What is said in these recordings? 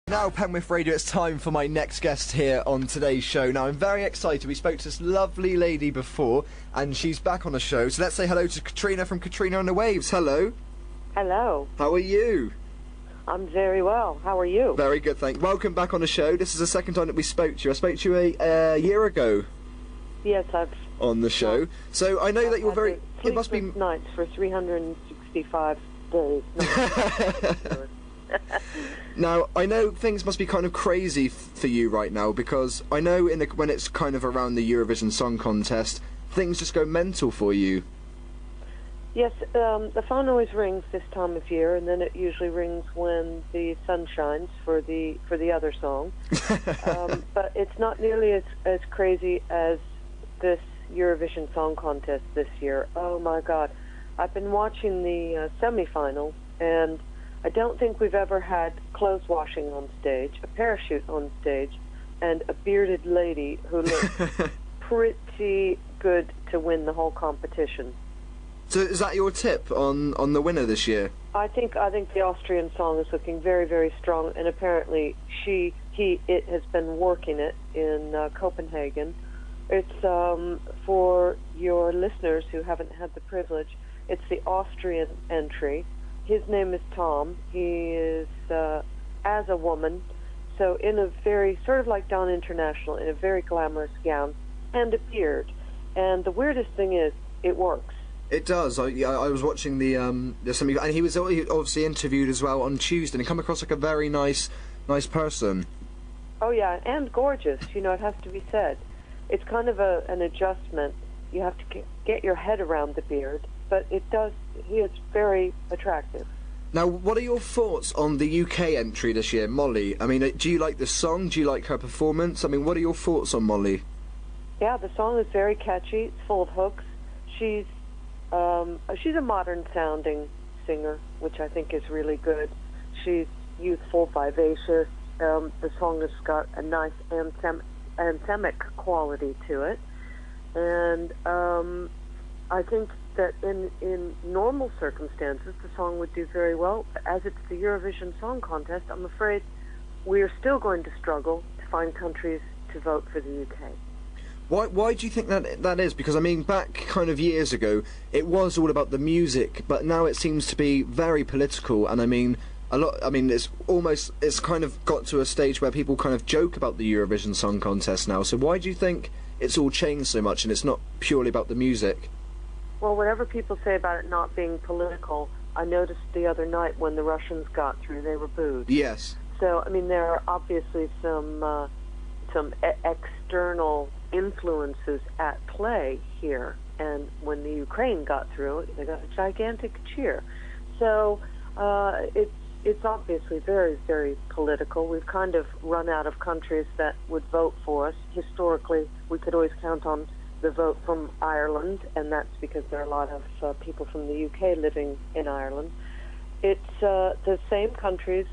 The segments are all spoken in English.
Now, Penwith Radio, it's time for my next guest here on today's show. Now, I'm very excited. We spoke to this lovely lady before, and she's back on the show. So let's say hello to Katrina from Katrina and the Waves. Hello. Hello. How are you? I'm very well. How are you? Very good, thank you. Welcome back on the show. This is the second time that we spoke to you. I spoke to you a year ago. Yes, I've... On the show. So I know that you're very... It must be... nights for 365 days. Now, I know things must be kind of crazy for you right now, because I know when it's kind of around the Eurovision Song Contest, things just go mental for you. Yes, the phone always rings this time of year, and then it usually rings when the sun shines for the other song. But it's not nearly as crazy as this Eurovision Song Contest this year. Oh my God. I've been watching the semi-finals, and I don't think we've ever had clothes washing on stage, a parachute on stage, and a bearded lady who looks pretty good to win the whole competition. So is that your tip on the winner this year? I think the Austrian song is looking very, very strong, and apparently it has been working it in Copenhagen. It's for your listeners who haven't had the privilege. It's the Austrian entry. His name is Tom. He is as a woman, so in a very sort of like Dawn International, in a very glamorous gown and a beard. And the weirdest thing is, it works. It does. I was watching and he was obviously interviewed as well on Tuesday, and he come across like a very nice person. Oh yeah, and gorgeous. You know, it has to be said. It's kind of an adjustment. You have to get your head around the beard, but it does. He is very attractive. Now, what are your thoughts on the UK entry this year, Molly? I mean, do you like the song? Do you like her performance? I mean, what are your thoughts on Molly? Yeah, the song is very catchy. It's full of hooks. She's a modern-sounding singer, which I think is really good. She's youthful, vivacious. The song has got a nice anthemic quality to it, and I think that in normal circumstances the song would do very well. As it's the Eurovision Song Contest, I'm afraid we are still going to struggle to find countries to vote for the UK. Why do you think that is? Because I mean, back kind of years ago, it was all about the music, but now it seems to be very political. And I mean, it's kind of got to a stage where people kind of joke about the Eurovision Song Contest now. So why do you think it's all changed so much, and it's not purely about the music? Well, whatever people say about it not being political, I noticed the other night when the Russians got through, they were booed. Yes. So I mean, there are obviously some external influences at play here, and when the Ukraine got through, they got a gigantic cheer. So it's obviously very, very political. We've kind of run out of countries that would vote for us. Historically, we could always count on the vote from Ireland, and that's because there are a lot of people from the UK living in Ireland. It's the same countries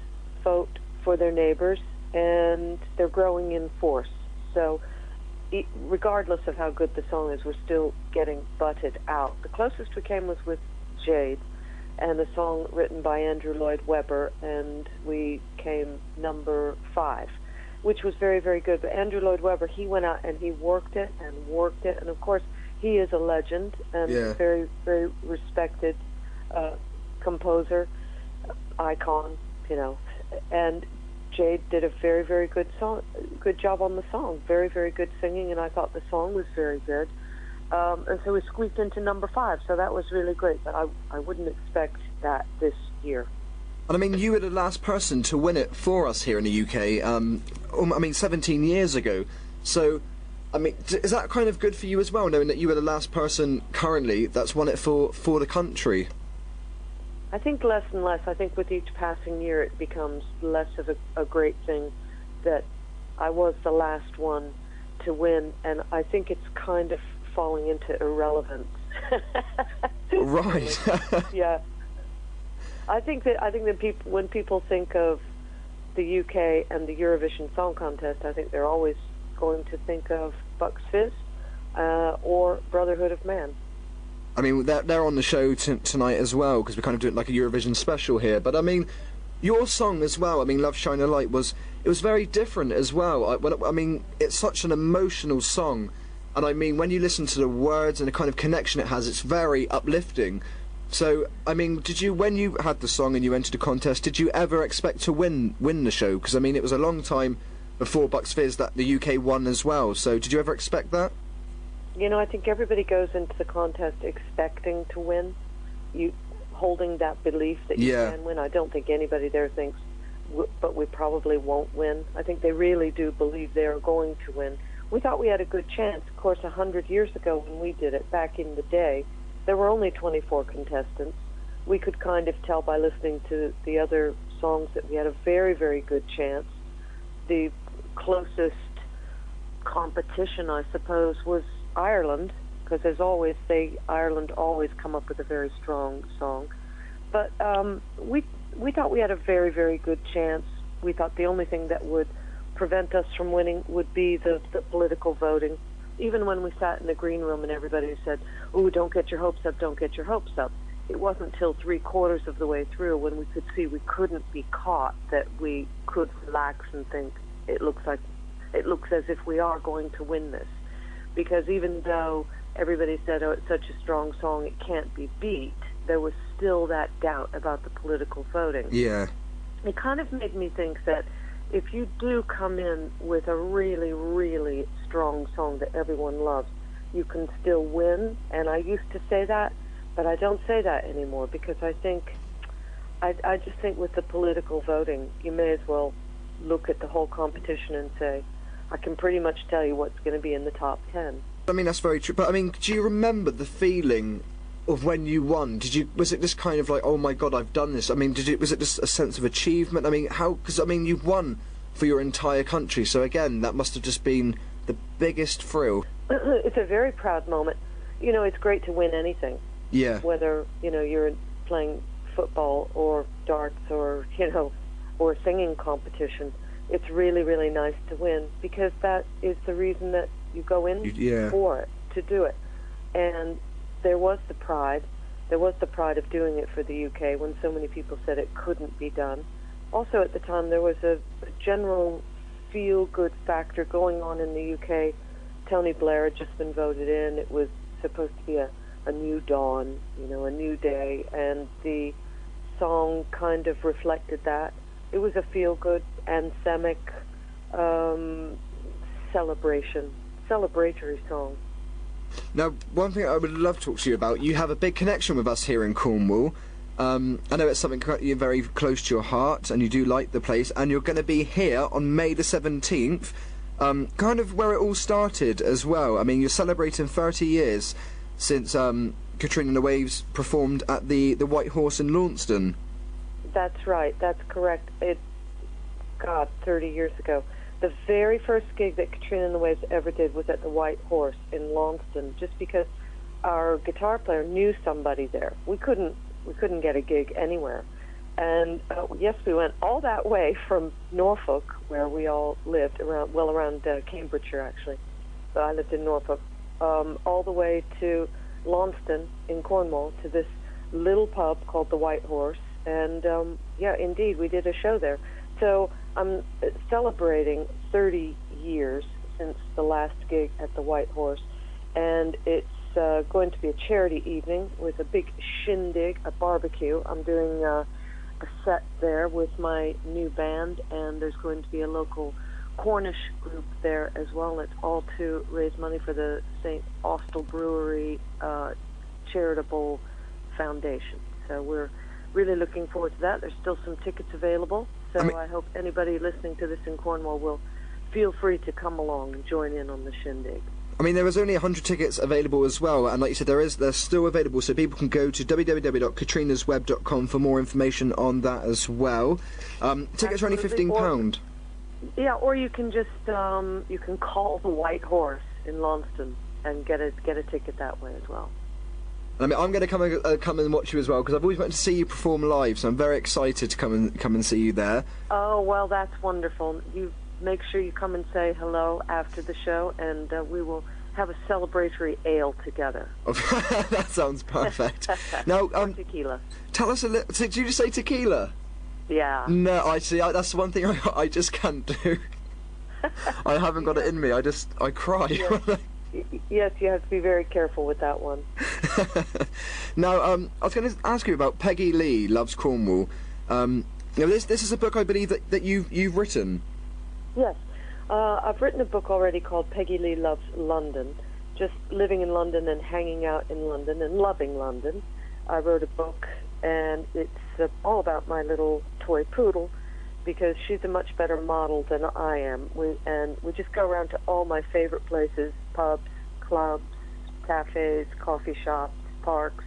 vote for their neighbors, and they're growing in force. So regardless of how good the song is, we're still getting butted out. The closest we came was with Jade, and a song written by Andrew Lloyd Webber, and we came number 5, which was very, very good. But Andrew Lloyd Webber, he went out and he worked it, and of course he is a legend and very, very respected composer, icon, you know. And Jade did a very, very good job on the song. Very, very good singing, and I thought the song was very good. And so we squeaked into number 5, so that was really great. But I wouldn't expect that this year. And I mean, you were the last person to win it for us here in the UK. 17 years ago. So, I mean, is that kind of good for you as well, knowing that you were the last person currently that's won it for the country? I think less and less. I think with each passing year it becomes less of a great thing that I was the last one to win, and I think it's kind of falling into irrelevance. Right. Yeah. I think that people, when people think of the UK and the Eurovision Song Contest, I think they're always going to think of Bucks Fizz or Brotherhood of Man. I mean, they're on the show tonight as well, because we're kind of doing like a Eurovision special here. But I mean, your song as well, I mean, Love Shine a Light, was very different as well. I mean, it's such an emotional song, and I mean, when you listen to the words and the kind of connection it has, it's very uplifting. So, I mean, when you had the song and you entered a contest, did you ever expect to win the show? Because, I mean, it was a long time before Bucks Fizz that the UK won as well, so did you ever expect that? You know, I think everybody goes into the contest expecting to win, holding that belief that you can win. I don't think anybody there thinks, but we probably won't win. I think they really do believe they are going to win. We thought we had a good chance. Of course, 100 years ago when we did it, back in the day, there were only 24 contestants. We could kind of tell by listening to the other songs that we had a very, very good chance. The closest competition, I suppose, was Ireland, because as always, Ireland always come up with a very strong song. But we thought we had a very, very good chance. We thought the only thing that would prevent us from winning would be the political voting. Even when we sat in the green room and everybody said, "Oh, don't get your hopes up, don't get your hopes up," it wasn't until 3/4 of the way through, when we could see we couldn't be caught, that we could relax and think it looks as if we are going to win this. Because even though everybody said, "Oh, it's such a strong song, it can't be beat," there was still that doubt about the political voting. Yeah. It kind of made me think that if you do come in with a really, really strong song that everyone loves, you can still win. And I used to say that, but I don't say that anymore, because I just think with the political voting, you may as well look at the whole competition and say, I can pretty much tell you what's going to be in the top 10. I mean, that's very true. But I mean, do you remember the feeling of when you won? Was it just kind of like, oh my God, I've done this? I mean, was it just a sense of achievement? I mean, because I mean, you've won for your entire country, so again, that must have just been the biggest thrill. It's a very proud moment. You know, it's great to win anything. Yeah. Whether, you know, you're playing football or darts or, you know, or a singing competition. It's really, really nice to win, because that is the reason that you go in for it, to do it. And there was the pride. There was the pride of doing it for the UK when so many people said it couldn't be done. Also, at the time, there was a general feel-good factor going on in the UK. Tony Blair had just been voted in. It was supposed to be a new dawn, you know, a new day, and the song kind of reflected that. It was a feel-good, anthemic, celebratory song. Now, one thing I would love to talk to you about, you have a big connection with us here in Cornwall. I know it's something you're very close to your heart, and you do like the place, and you're going to be here on May the 17th, kind of where it all started as well. I mean, you're celebrating 30 years since Katrina and the Waves performed at the White Horse in Launceston. That's right, that's correct. 30 years ago. The very first gig that Katrina and the Waves ever did was at the White Horse in Launceston, just because our guitar player knew somebody there. We couldn't get a gig anywhere. And yes, we went all that way from Norfolk, where we all lived, around Cambridgeshire, actually. But I lived in Norfolk, all the way to Launceston in Cornwall, to this little pub called the White Horse. And yeah, indeed, we did a show there. So I'm celebrating 30 years since the last gig at the White Horse, and it's going to be a charity evening with a big shindig, a barbecue. I'm doing a set there with my new band, and there's going to be a local Cornish group there as well. It's all to raise money for the St. Austell Brewery Charitable Foundation. So we're really looking forward to that. There's still some tickets available, so I hope anybody listening to this in Cornwall will feel free to come along and join in on the shindig. I mean, there was only 100 tickets available as well, and like you said, they're still available, so people can go to www.katrinasweb.com for more information on that as well. Tickets are only £15. Yeah, or you can just you can call the White Horse in Launceston and get a ticket that way as well. I mean, I'm going to come and watch you as well, because I've always wanted to see you perform live, so I'm very excited to come and see you there. Oh, well, that's wonderful. You make sure you come and say hello after the show, and we will have a celebratory ale together. That sounds perfect. Now, tequila. Tell us a little. Did you just say tequila? Yeah. No, I see. That's one thing I just can't do. I haven't got it in me. I cry. Yes. Yes, you have to be very careful with that one. Now, I was going to ask you about Peggy Lee Loves Cornwall. This is a book I believe that you've written. Yes. I've written a book already called Peggy Lee Loves London, just living in London and hanging out in London and loving London. I wrote a book, and it's all about my little toy poodle, because she's a much better model than I am. We just go around to all my favorite places, pubs, clubs, cafes, coffee shops, parks,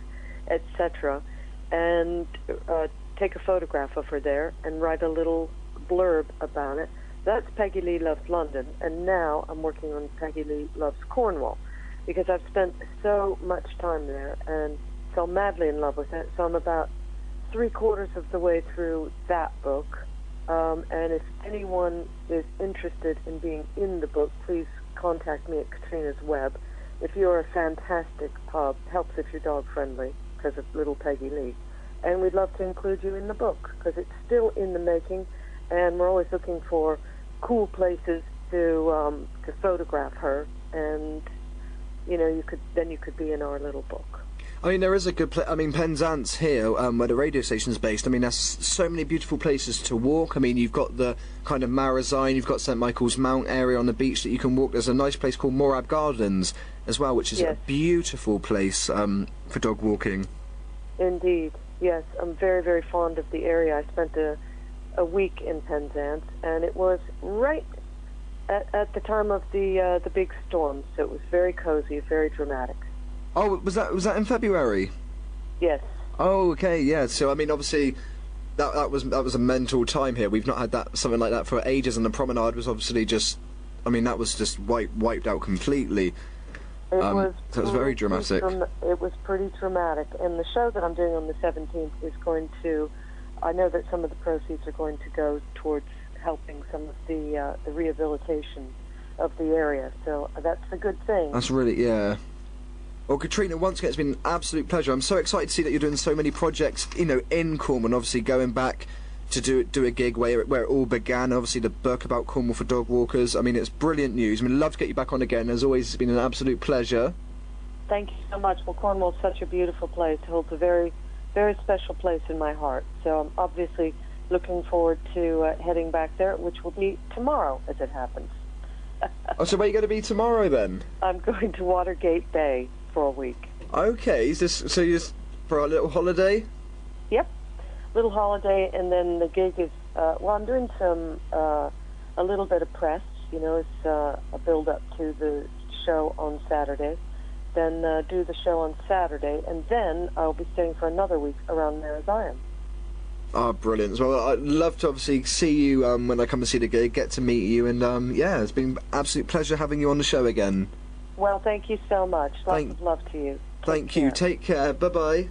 etc., and take a photograph of her there and write a little blurb about it. That's Peggy Lee Loves London, and now I'm working on Peggy Lee Loves Cornwall, because I've spent so much time there and fell madly in love with it. So I'm about 3/4 of the way through that book. And if anyone is interested in being in the book, please contact me at Katrina's Web. If you're a fantastic pub, helps if you're dog friendly, because of little Peggy Lee. And we'd love to include you in the book, because it's still in the making, and we're always looking for cool places to photograph her, and you could be in our little book. I mean, there is a good place. I mean, Penzance here, where the radio station's based. I mean, there's so many beautiful places to walk. I mean, you've got the kind of Marazine, you've got St Michael's Mount area on the beach that you can walk. There's a nice place called Morab Gardens as well, which is a beautiful place for dog walking. Indeed, yes. I'm very, very fond of the area. I spent a week in Penzance, and it was right at the time of the big storm, so it was very cozy, very dramatic. Oh, was that in February? Yes. Oh, okay, yeah. So I mean, obviously, that was a mental time here. We've not had something like that for ages, and the promenade was obviously that was just wiped out completely. So it was very dramatic. It was pretty dramatic, and the show that I'm doing on the 17th is going to. I know that some of the proceeds are going to go towards helping some of the rehabilitation of the area. So that's a good thing. That's really, yeah. Well, Katrina, once again, it's been an absolute pleasure. I'm so excited to see that you're doing so many projects, in Cornwall, obviously going back to do a gig where it all began, obviously the book about Cornwall for dog walkers. I mean, it's brilliant news. I mean, I'd love to get you back on again. As always, it's been an absolute pleasure. Thank you so much. Well, Cornwall's such a beautiful place. It holds a very, very special place in my heart. So I'm obviously looking forward to heading back there, which will be tomorrow, as it happens. Oh, so where are you going to be tomorrow, then? I'm going to Watergate Bay for a week. Okay, so you're just for a little holiday? Yep, little holiday, and then the gig is, I'm doing some, a little bit of press, it's a build-up to the show on Saturday, then do the show on Saturday, and then I'll be staying for another week around Marazine. Oh, brilliant. Well, I'd love to obviously see you when I come to see the gig, get to meet you, and yeah, it's been an absolute pleasure having you on the show again. Well, thank you so much. Lots of love to you. Thank you. Take care. Bye-bye.